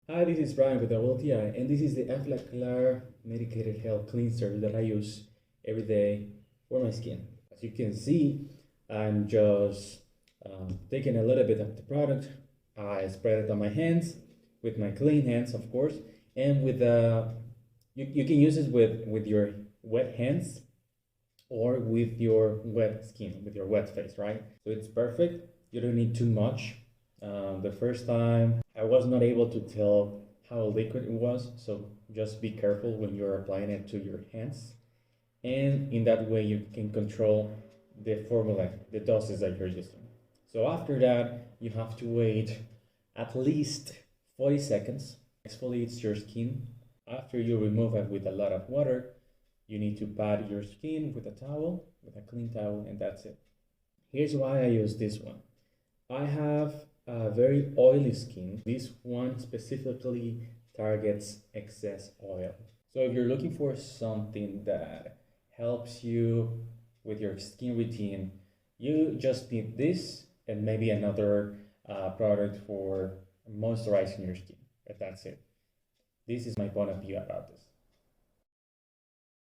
Hi, this is Brian with WLTI, and this is the Afla Medicated Health Cleanser that I use every day for my skin. As you can see, I'm just taking a little bit of the product. I spread it on my hands with my clean hands, of course, and with you can use it with your wet hands or with your wet skin, with your wet face, right? So it's perfect. You don't need too much. The first time I was not able to tell how liquid it was, so just be careful when you're applying it to your hands. And in that way, you can control the formula, the doses that you're using. So after that, you have to wait at least 40 seconds. Exfoliates your skin. After you remove it with a lot of water, you need to pat your skin with a towel, with a clean towel, and that's it. Here's why I use this one. I have a very oily skin. This one specifically targets excess oil. So if you're looking for something that helps you with your skin routine, you just need this and maybe another product for moisturizing your skin. But that's it. This is my point of view about this.